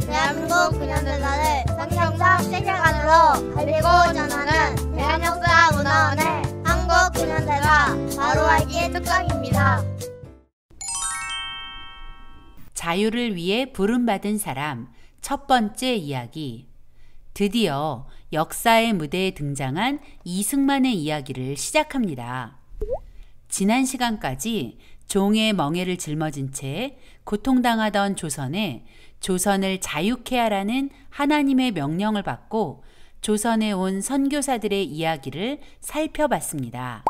대한민국 근현대사를 성경적 세계관으로 알리고 전하는 대한역사문화원의 한국 근현대사 바로 알기 특강입니다. 자유를 위해 부름받은 사람 첫 번째 이야기. 드디어 역사의 무대에 등장한 이승만의 이야기를 시작합니다. 지난 시간까지 종의 멍에를 짊어진 채 고통당하던 조선에 조선을 자유케 하라는 하나님의 명령을 받고 조선에 온 선교사들의 이야기를 살펴봤습니다.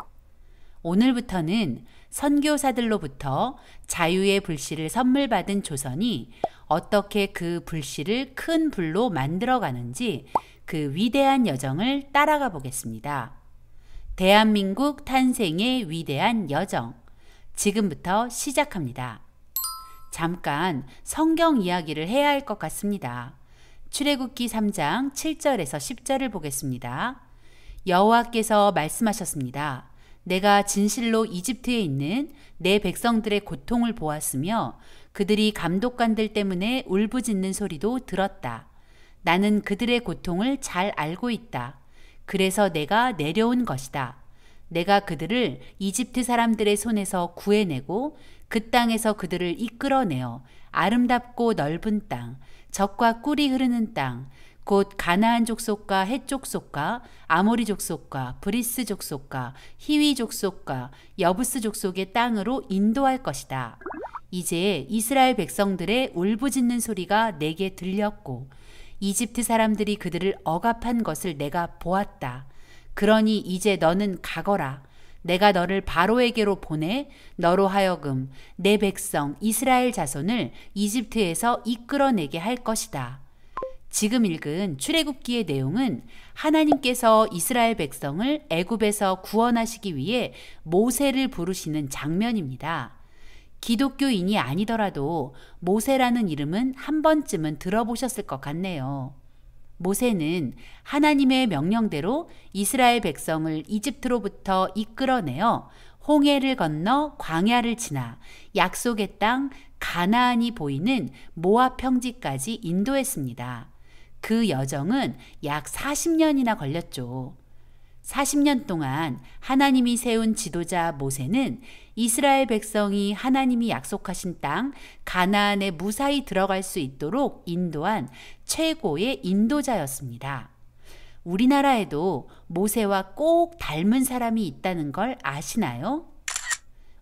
오늘부터는 선교사들로부터 자유의 불씨를 선물 받은 조선이 어떻게 그 불씨를 큰 불로 만들어가는지 그 위대한 여정을 따라가 보겠습니다. 대한민국 탄생의 위대한 여정. 지금부터 시작합니다. 잠깐 성경 이야기를 해야 할 것 같습니다. 출애굽기 3장 7절에서 10절을 보겠습니다. 여호와께서 말씀하셨습니다. 내가 진실로 이집트에 있는 내 백성들의 고통을 보았으며 그들이 감독관들 때문에 울부짖는 소리도 들었다. 나는 그들의 고통을 잘 알고 있다. 그래서 내가 내려온 것이다. 내가 그들을 이집트 사람들의 손에서 구해내고 그 땅에서 그들을 이끌어내어 아름답고 넓은 땅, 젖과 꿀이 흐르는 땅, 곧 가나안 족속과 헷 족속과 아모리 족속과 브리스 족속과 히위 족속과 여부스 족속의 땅으로 인도할 것이다. 이제 이스라엘 백성들의 울부짖는 소리가 내게 들렸고 이집트 사람들이 그들을 억압한 것을 내가 보았다. 그러니 이제 너는 가거라. 내가 너를 바로에게로 보내 너로 하여금 내 백성 이스라엘 자손을 이집트에서 이끌어내게 할 것이다. 지금 읽은 출애굽기의 내용은 하나님께서 이스라엘 백성을 애굽에서 구원하시기 위해 모세를 부르시는 장면입니다. 기독교인이 아니더라도 모세라는 이름은 한 번쯤은 들어보셨을 것 같네요. 모세는 하나님의 명령대로 이스라엘 백성을 이집트로부터 이끌어내어 홍해를 건너 광야를 지나 약속의 땅 가나안이 보이는 모압 평지까지 인도했습니다. 그 여정은 약 40년이나 걸렸죠. 40년 동안 하나님이 세운 지도자 모세는 이스라엘 백성이 하나님이 약속하신 땅 가나안에 무사히 들어갈 수 있도록 인도한 최고의 인도자였습니다. 우리나라에도 모세와 꼭 닮은 사람이 있다는 걸 아시나요?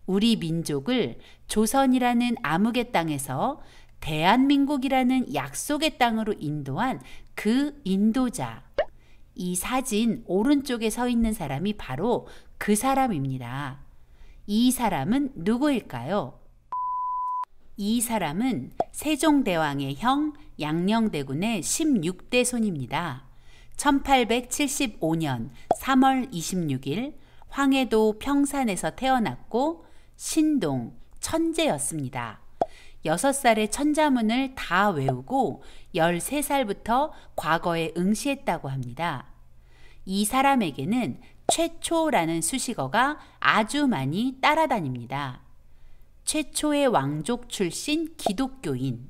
우리 민족을 조선이라는 암흑의 땅에서 대한민국이라는 약속의 땅으로 인도한 그 인도자. 이 사진 오른쪽에 서 있는 사람이 바로 그 사람입니다. 이 사람은 누구일까요? 이 사람은 세종대왕의 형 양녕대군의 16대 손입니다. 1875년 3월 26일 황해도 평산에서 태어났고 신동 천재였습니다. 6살에 천자문을 다 외우고 13살부터 과거에 응시했다고 합니다. 이 사람에게는 최초라는 수식어가 아주 많이 따라다닙니다. 최초의 왕족 출신 기독교인,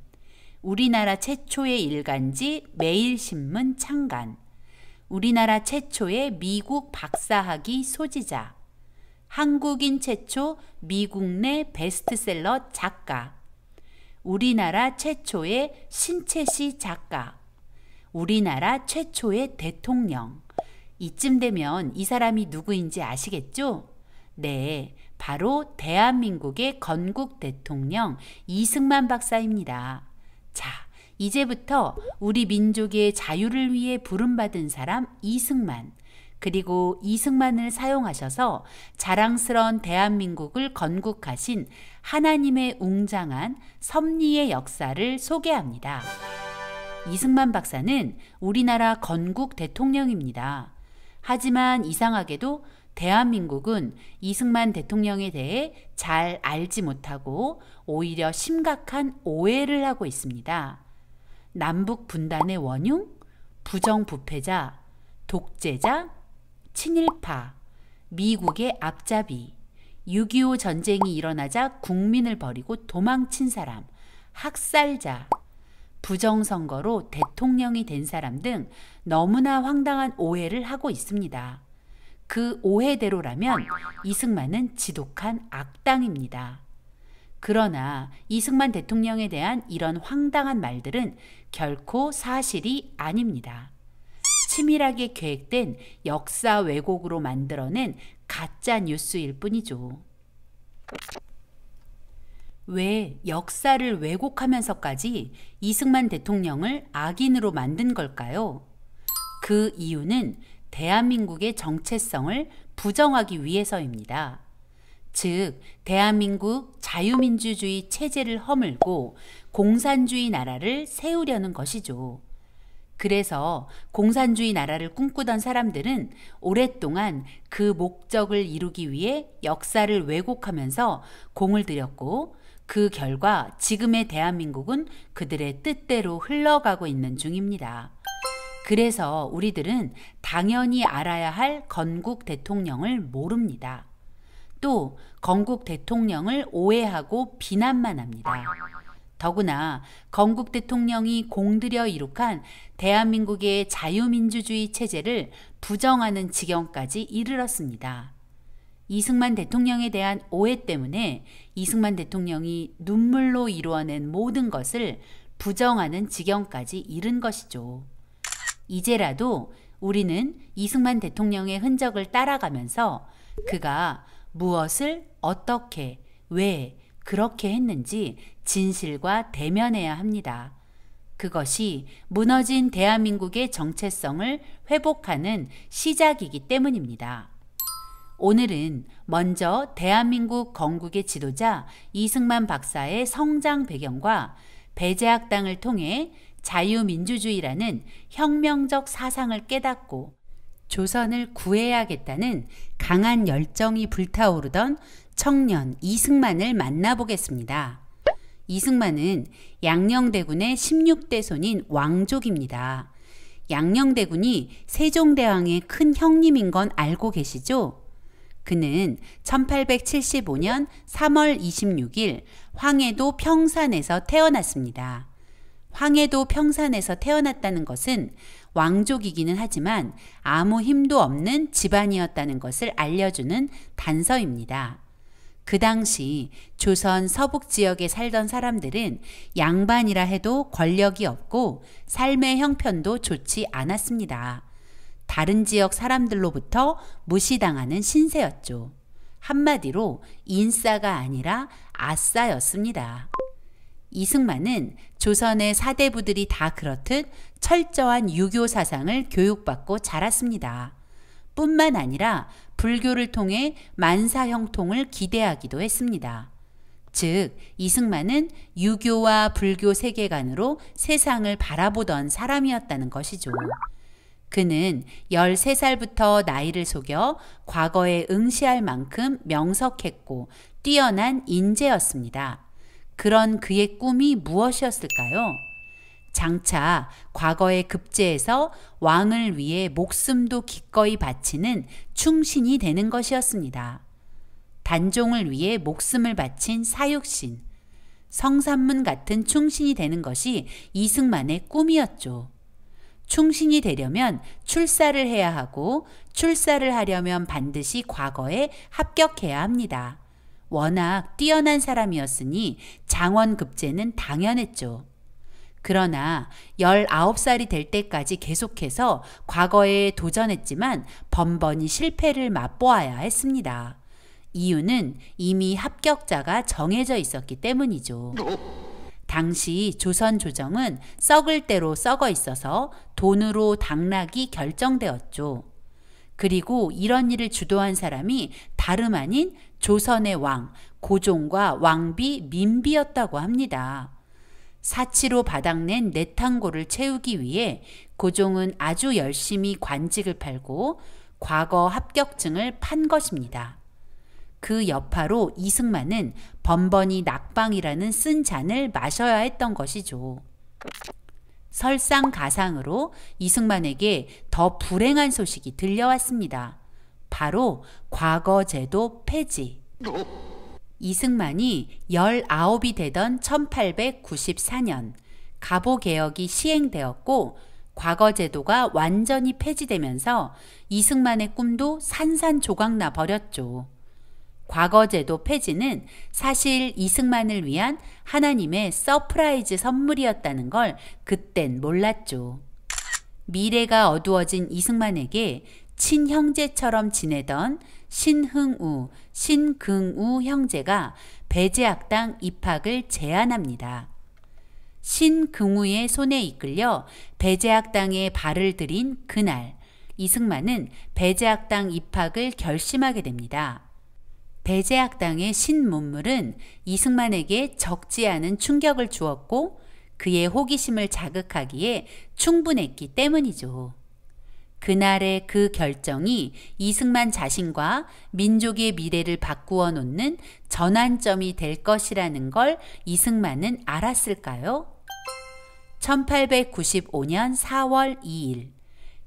우리나라 최초의 일간지 매일신문 창간, 우리나라 최초의 미국 박사학위 소지자, 한국인 최초 미국 내 베스트셀러 작가, 우리나라 최초의 신채시 작가, 우리나라 최초의 대통령. 이쯤 되면 이 사람이 누구인지 아시겠죠? 네, 바로 대한민국의 건국 대통령 이승만 박사입니다. 자, 이제부터 우리 민족의 자유를 위해 부름받은 사람 이승만, 그리고 이승만을 사용하셔서 자랑스러운 대한민국을 건국하신 하나님의 웅장한 섭리의 역사를 소개합니다. 이승만 박사는 우리나라 건국 대통령입니다. 하지만 이상하게도 대한민국은 이승만 대통령에 대해 잘 알지 못하고 오히려 심각한 오해를 하고 있습니다. 남북 분단의 원흉, 부정부패자, 독재자, 친일파, 미국의 앞잡이, 6.25 전쟁이 일어나자 국민을 버리고 도망친 사람, 학살자, 부정선거로 대통령이 된 사람 등 너무나 황당한 오해를 하고 있습니다. 그 오해대로라면 이승만은 지독한 악당입니다. 그러나 이승만 대통령에 대한 이런 황당한 말들은 결코 사실이 아닙니다. 치밀하게 계획된 역사 왜곡으로 만들어낸 가짜 뉴스일 뿐이죠. 왜 역사를 왜곡하면서까지 이승만 대통령을 악인으로 만든 걸까요? 그 이유는 대한민국의 정체성을 부정하기 위해서입니다. 즉, 대한민국 자유민주주의 체제를 허물고 공산주의 나라를 세우려는 것이죠. 그래서 공산주의 나라를 꿈꾸던 사람들은 오랫동안 그 목적을 이루기 위해 역사를 왜곡하면서 공을 들였고, 그 결과 지금의 대한민국은 그들의 뜻대로 흘러가고 있는 중입니다. 그래서 우리들은 당연히 알아야 할 건국 대통령을 모릅니다. 또 건국 대통령을 오해하고 비난만 합니다. 더구나 건국 대통령이 공들여 이룩한 대한민국의 자유민주주의 체제를 부정하는 지경까지 이르렀습니다. 이승만 대통령에 대한 오해 때문에 이승만 대통령이 눈물로 이루어낸 모든 것을 부정하는 지경까지 이른 것이죠. 이제라도 우리는 이승만 대통령의 흔적을 따라가면서 그가 무엇을 어떻게 왜 그렇게 했는지 진실과 대면해야 합니다. 그것이 무너진 대한민국의 정체성을 회복하는 시작이기 때문입니다. 오늘은 먼저 대한민국 건국의 지도자 이승만 박사의 성장 배경과 배제학당을 통해 자유민주주의라는 혁명적 사상을 깨닫고 조선을 구해야겠다는 강한 열정이 불타오르던 청년 이승만을 만나보겠습니다. 이승만은 양녕대군의 16대 손인 왕족입니다. 양녕대군이 세종대왕의 큰 형님인 건 알고 계시죠? 그는 1875년 3월 26일 황해도 평산에서 태어났습니다. 황해도 평산에서 태어났다는 것은 왕족이기는 하지만 아무 힘도 없는 집안이었다는 것을 알려주는 단서입니다. 그 당시 조선 서북 지역에 살던 사람들은 양반이라 해도 권력이 없고 삶의 형편도 좋지 않았습니다. 다른 지역 사람들로부터 무시당하는 신세였죠. 한마디로 인싸가 아니라 아싸였습니다. 이승만은 조선의 사대부들이 다 그렇듯 철저한 유교 사상을 교육받고 자랐습니다. 뿐만 아니라 불교를 통해 만사 형통을 기대하기도 했습니다. 즉, 이승만은 유교와 불교 세계관으로 세상을 바라보던 사람이었다는 것이죠. 그는 13살부터 나이를 속여 과거에 응시할 만큼 명석했고 뛰어난 인재였습니다. 그런 그의 꿈이 무엇이었을까요? 장차 과거의 급제에서 왕을 위해 목숨도 기꺼이 바치는 충신이 되는 것이었습니다. 단종을 위해 목숨을 바친 사육신, 성산문 같은 충신이 되는 것이 이승만의 꿈이었죠. 충신이 되려면 출사를 해야 하고 출사를 하려면 반드시 과거에 합격해야 합니다. 워낙 뛰어난 사람이었으니 장원급제는 당연했죠. 그러나 19살이 될 때까지 계속해서 과거에 도전했지만 번번이 실패를 맛보아야 했습니다. 이유는 이미 합격자가 정해져 있었기 때문이죠. 당시 조선 조정은 썩을 대로 썩어 있어서 돈으로 당락이 결정되었죠. 그리고 이런 일을 주도한 사람이 다름 아닌 조선의 왕, 고종과 왕비 민비였다고 합니다. 사치로 바닥낸 내탕고를 채우기 위해 고종은 아주 열심히 관직을 팔고 과거 합격증을 판 것입니다. 그 여파로 이승만은 번번이 낙방이라는 쓴 잔을 마셔야 했던 것이죠. 설상가상으로 이승만에게 더 불행한 소식이 들려왔습니다. 바로 과거제도 폐지. 이승만이 19이 되던 1894년 가보개혁이 시행되었고 과거제도가 완전히 폐지되면서 이승만의 꿈도 산산조각나 버렸죠. 과거제도 폐지는 사실 이승만을 위한 하나님의 서프라이즈 선물이었다는 걸 그땐 몰랐죠. 미래가 어두워진 이승만에게 친형제처럼 지내던 신흥우, 신긍우 형제가 배제학당 입학을 제안합니다. 신긍우의 손에 이끌려 배제학당에 발을 들인 그날, 이승만은 배제학당 입학을 결심하게 됩니다. 배제학당의 신문물은 이승만에게 적지 않은 충격을 주었고 그의 호기심을 자극하기에 충분했기 때문이죠. 그날의 그 결정이 이승만 자신과 민족의 미래를 바꾸어 놓는 전환점이 될 것이라는 걸 이승만은 알았을까요? 1895년 4월 2일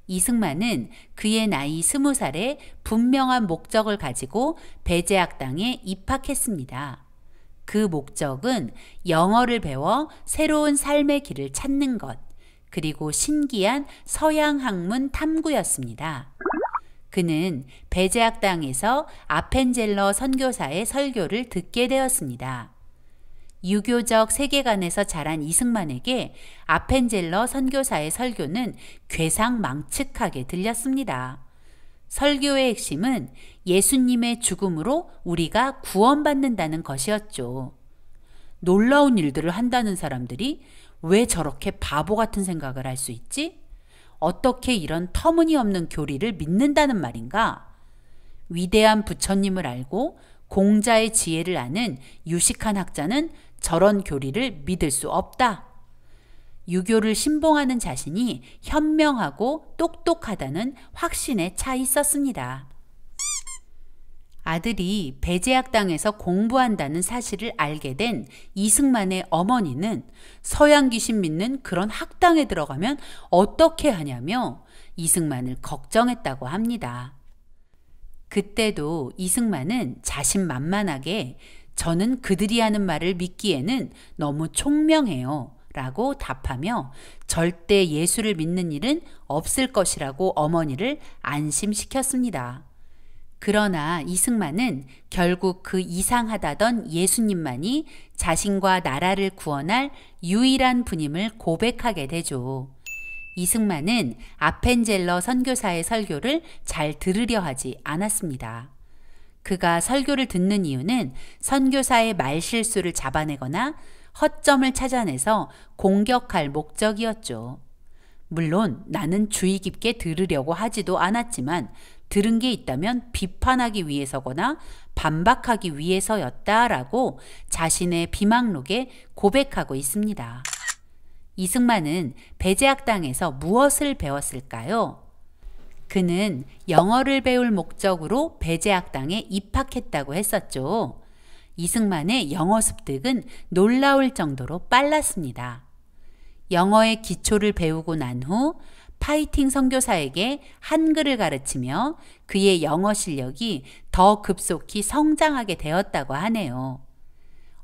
이승만은 그의 나이 20살에 분명한 목적을 가지고 배제학당에 입학했습니다. 그 목적은 영어를 배워 새로운 삶의 길을 찾는 것, 그리고 신기한 서양 학문 탐구였습니다. 그는 배제학당에서 아펜젤러 선교사의 설교를 듣게 되었습니다. 유교적 세계관에서 자란 이승만에게 아펜젤러 선교사의 설교는 괴상망측하게 들렸습니다. 설교의 핵심은 예수님의 죽음으로 우리가 구원받는다는 것이었죠. 놀라운 일들을 한다는 사람들이 왜 저렇게 바보 같은 생각을 할 수 있지? 어떻게 이런 터무니없는 교리를 믿는다는 말인가? 위대한 부처님을 알고 공자의 지혜를 아는 유식한 학자는 저런 교리를 믿을 수 없다. 유교를 신봉하는 자신이 현명하고 똑똑하다는 확신에 차 있었습니다. 아들이 배제학당에서 공부한다는 사실을 알게 된 이승만의 어머니는 서양 귀신 믿는 그런 학당에 들어가면 어떻게 하냐며 이승만을 걱정했다고 합니다. 그때도 이승만은 자신만만하게 저는 그들이 하는 말을 믿기에는 너무 총명해요 라고 답하며 절대 예수를 믿는 일은 없을 것이라고 어머니를 안심시켰습니다. 그러나 이승만은 결국 그 이상하다던 예수님만이 자신과 나라를 구원할 유일한 분임을 고백하게 되죠. 이승만은 아펜젤러 선교사의 설교를 잘 들으려 하지 않았습니다. 그가 설교를 듣는 이유는 선교사의 말실수를 잡아내거나 허점을 찾아내서 공격할 목적이었죠. 물론 나는 주의 깊게 들으려고 하지도 않았지만 들은 게 있다면 비판하기 위해서거나 반박하기 위해서였다라고 자신의 비망록에 고백하고 있습니다. 이승만은 배제학당에서 무엇을 배웠을까요? 그는 영어를 배울 목적으로 배제학당에 입학했다고 했었죠. 이승만의 영어 습득은 놀라울 정도로 빨랐습니다. 영어의 기초를 배우고 난 후 파이팅 선교사에게 한글을 가르치며 그의 영어 실력이 더 급속히 성장하게 되었다고 하네요.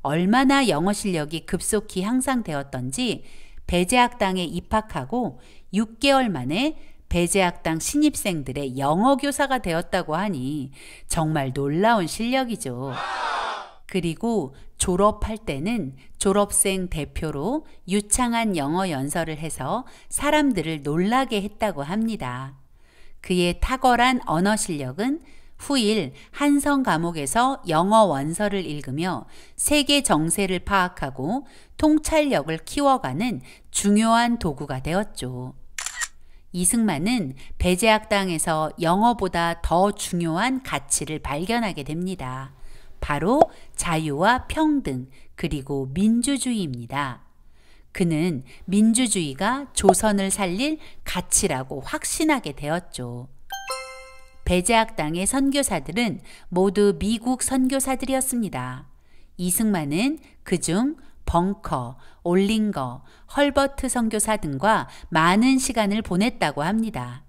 얼마나 영어 실력이 급속히 향상되었던지 배제학당에 입학하고 6개월 만에 배제학당 신입생들의 영어 교사가 되었다고 하니 정말 놀라운 실력이죠. 그리고 졸업할 때는 졸업생 대표로 유창한 영어 연설을 해서 사람들을 놀라게 했다고 합니다. 그의 탁월한 언어 실력은 후일 한성 감옥에서 영어 원서를 읽으며 세계 정세를 파악하고 통찰력을 키워가는 중요한 도구가 되었죠. 이승만은 배제학당에서 영어보다 더 중요한 가치를 발견하게 됩니다. 바로 자유와 평등 그리고 민주주의입니다. 그는 민주주의가 조선을 살릴 가치라고 확신하게 되었죠. 배제학당의 선교사들은 모두 미국 선교사들이었습니다. 이승만은 그중 벙커, 올링거, 헐버트 선교사 등과 많은 시간을 보냈다고 합니다.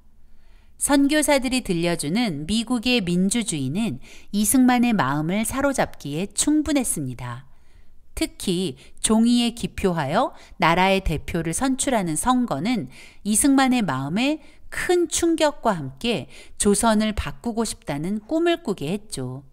선교사들이 들려주는 미국의 민주주의는 이승만의 마음을 사로잡기에 충분했습니다. 특히 종이에 기표하여 나라의 대표를 선출하는 선거는 이승만의 마음에 큰 충격과 함께 조선을 바꾸고 싶다는 꿈을 꾸게 했죠.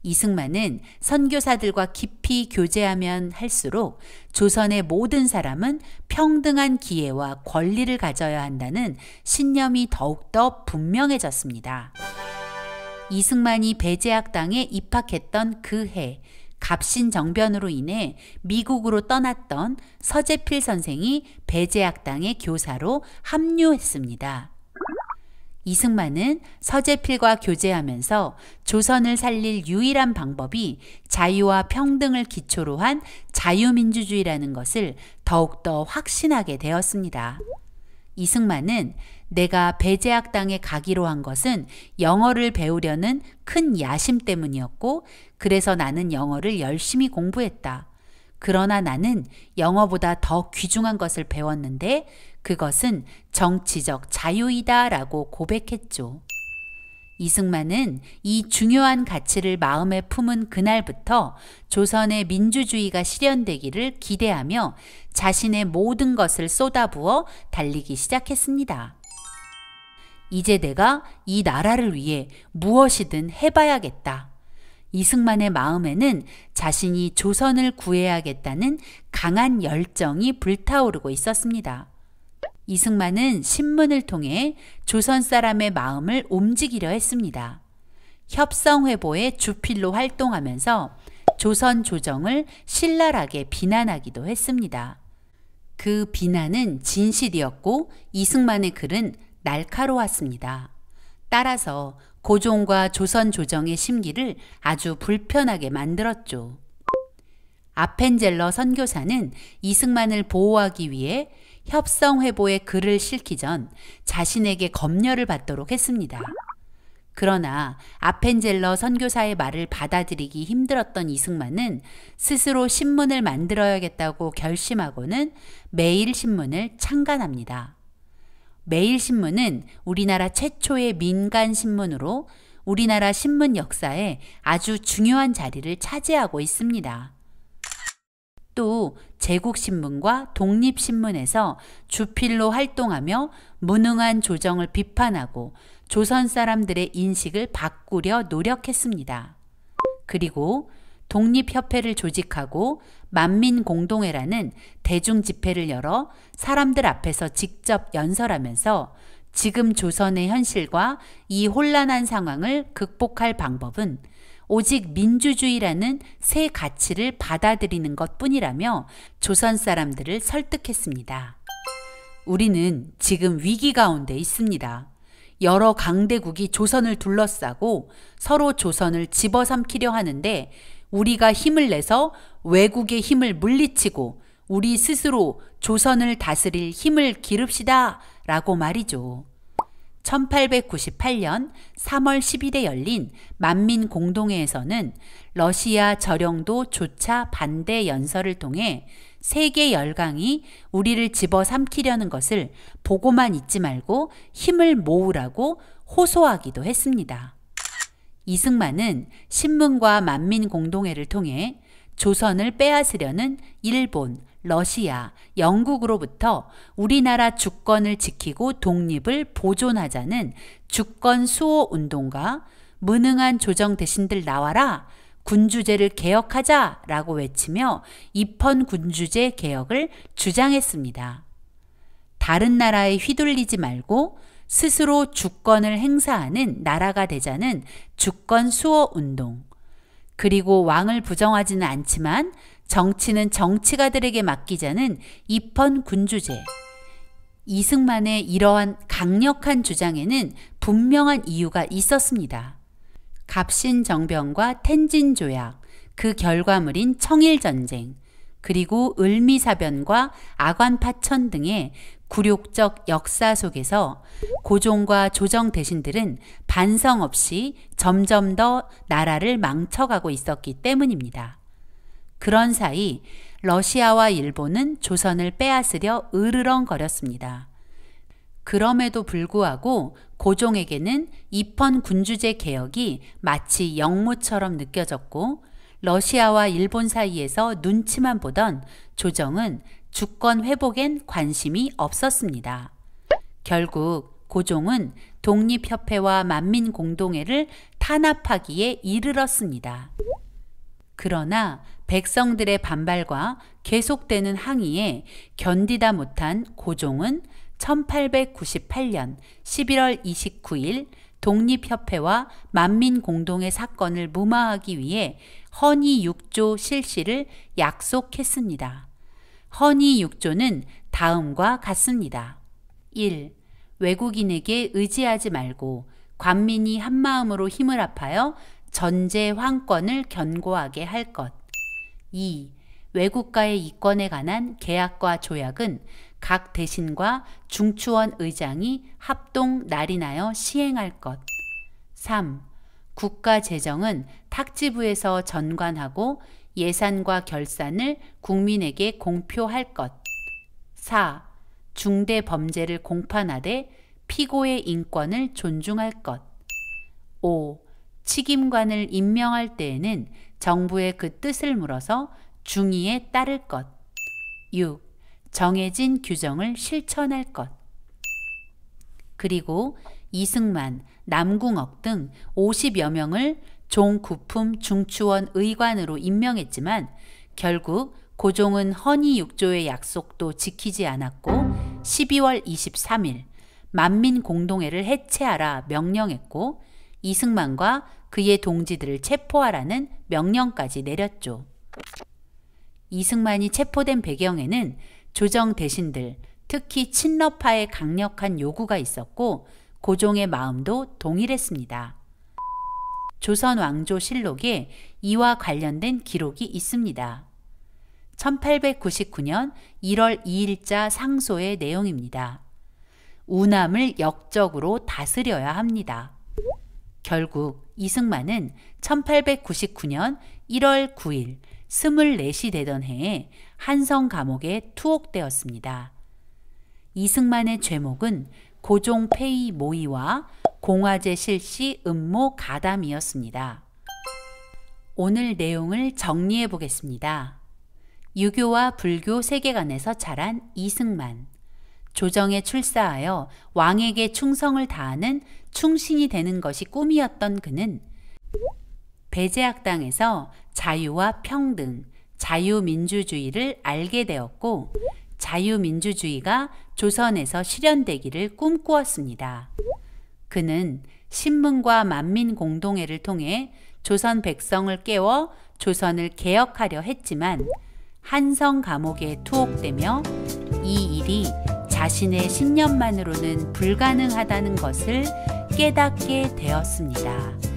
이승만은 선교사들과 깊이 교제하면 할수록 조선의 모든 사람은 평등한 기회와 권리를 가져야 한다는 신념이 더욱더 분명해졌습니다. 이승만이 배제학당에 입학했던 그 해, 갑신정변으로 인해 미국으로 떠났던 서재필 선생이 배제학당의 교사로 합류했습니다. 이승만은 서재필과 교제하면서 조선을 살릴 유일한 방법이 자유와 평등을 기초로 한 자유민주주의라는 것을 더욱더 확신하게 되었습니다. 이승만은 내가 배제학당에 가기로 한 것은 영어를 배우려는 큰 야심 때문이었고, 그래서 나는 영어를 열심히 공부했다. 그러나 나는 영어보다 더 귀중한 것을 배웠는데 그것은 정치적 자유이다 라고 고백했죠. 이승만은 이 중요한 가치를 마음에 품은 그날부터 조선의 민주주의가 실현되기를 기대하며 자신의 모든 것을 쏟아부어 달리기 시작했습니다. 이제 내가 이 나라를 위해 무엇이든 해봐야겠다. 이승만의 마음에는 자신이 조선을 구해야겠다는 강한 열정이 불타오르고 있었습니다. 이승만은 신문을 통해 조선 사람의 마음을 움직이려 했습니다. 협성회보의 주필로 활동하면서 조선 조정을 신랄하게 비난하기도 했습니다. 그 비난은 진실이었고 이승만의 글은 날카로웠습니다. 따라서 고종과 조선 조정의 심기를 아주 불편하게 만들었죠. 아펜젤러 선교사는 이승만을 보호하기 위해 협성회보에 글을 실기 전 자신에게 검열을 받도록 했습니다. 그러나 아펜젤러 선교사의 말을 받아들이기 힘들었던 이승만은 스스로 신문을 만들어야겠다고 결심하고는 매일신문을 창간합니다. 매일신문은 우리나라 최초의 민간신문으로 우리나라 신문 역사에 아주 중요한 자리를 차지하고 있습니다. 또 제국신문과 독립신문에서 주필로 활동하며 무능한 조정을 비판하고 조선 사람들의 인식을 바꾸려 노력했습니다. 그리고 독립협회를 조직하고 만민공동회라는 대중집회를 열어 사람들 앞에서 직접 연설하면서 지금 조선의 현실과 이 혼란한 상황을 극복할 방법은 오직 민주주의라는 새 가치를 받아들이는 것뿐이라며 조선 사람들을 설득했습니다. 우리는 지금 위기 가운데 있습니다. 여러 강대국이 조선을 둘러싸고 서로 조선을 집어삼키려 하는데 우리가 힘을 내서 외국의 힘을 물리치고 우리 스스로 조선을 다스릴 힘을 기릅시다 라고 말이죠. 1898년 3월 10일에 열린 만민공동회에서는 러시아 저령도 조차 반대 연설을 통해 세계 열강이 우리를 집어삼키려는 것을 보고만 있지 말고 힘을 모으라고 호소하기도 했습니다. 이승만은 신문과 만민공동회를 통해 조선을 빼앗으려는 일본, 러시아, 영국으로부터 우리나라 주권을 지키고 독립을 보존하자는 주권 수호 운동과 무능한 조정 대신들 나와라, 군주제를 개혁하자 라고 외치며 입헌 군주제 개혁을 주장했습니다. 다른 나라에 휘둘리지 말고 스스로 주권을 행사하는 나라가 되자는 주권 수호 운동, 그리고 왕을 부정하지는 않지만 정치는 정치가들에게 맡기자는 입헌 군주제. 이승만의 이러한 강력한 주장에는 분명한 이유가 있었습니다. 갑신정변과 텐진조약, 그 결과물인 청일전쟁, 그리고 을미사변과 아관파천 등의 굴욕적 역사 속에서 고종과 조정 대신들은 반성 없이 점점 더 나라를 망쳐가고 있었기 때문입니다. 그런 사이 러시아와 일본은 조선을 빼앗으려 으르렁거렸습니다. 그럼에도 불구하고 고종에게는 입헌 군주제 개혁이 마치 역무처럼 느껴졌고 러시아와 일본 사이에서 눈치만 보던 조정은 주권 회복엔 관심이 없었습니다. 결국 고종은 독립협회와 만민공동회를 탄압하기에 이르렀습니다. 그러나 백성들의 반발과 계속되는 항의에 견디다 못한 고종은 1898년 11월 29일 독립협회와 만민공동회 사건을 무마하기 위해 헌의 6조 실시를 약속했습니다. 헌의 6조는 다음과 같습니다. 1. 외국인에게 의지하지 말고 관민이 한마음으로 힘을 합하여 전제 황권을 견고하게 할 것. 2. 외국가의 이권에 관한 계약과 조약은 각 대신과 중추원 의장이 합동 날인하여 시행할 것. 3. 국가 재정은 탁지부에서 전관하고 예산과 결산을 국민에게 공표할 것. 4. 중대 범죄를 공판하되 피고의 인권을 존중할 것. 5. 책임관을 임명할 때에는 정부의 그 뜻을 물어서 중의에 따를 것. 6. 정해진 규정을 실천할 것. 그리고 이승만, 남궁옥 등 50여 명을 종구품 중추원 의관으로 임명했지만 결국 고종은 헌의 6조의 약속도 지키지 않았고 12월 23일 만민공동회를 해체하라 명령했고 이승만과 그의 동지들을 체포하라는 명령까지 내렸죠. 이승만이 체포된 배경에는 조정 대신들, 특히 친러파의 강력한 요구가 있었고 고종의 마음도 동일했습니다. 조선왕조실록에 이와 관련된 기록이 있습니다. 1899년 1월 2일자 상소의 내용입니다. 우남을 역적으로 다스려야 합니다. 결국 이승만은 1899년 1월 9일 24이 되던 해에 한성 감옥에 투옥되었습니다. 이승만의 죄목은 고종 폐위 모의와 공화제 실시 음모 가담이었습니다. 오늘 내용을 정리해 보겠습니다. 유교와 불교 세계관에서 자란 이승만. 조정에 출사하여 왕에게 충성을 다하는 충신이 되는 것이 꿈이었던 그는 배제학당에서 자유와 평등, 자유민주주의를 알게 되었고 자유민주주의가 조선에서 실현되기를 꿈꾸었습니다. 그는 신문과 만민공동회를 통해 조선 백성을 깨워 조선을 개혁하려 했지만 한성 감옥에 투옥되며 이 일이 자신의 신념만으로는 불가능하다는 것을 깨닫게 되었습니다.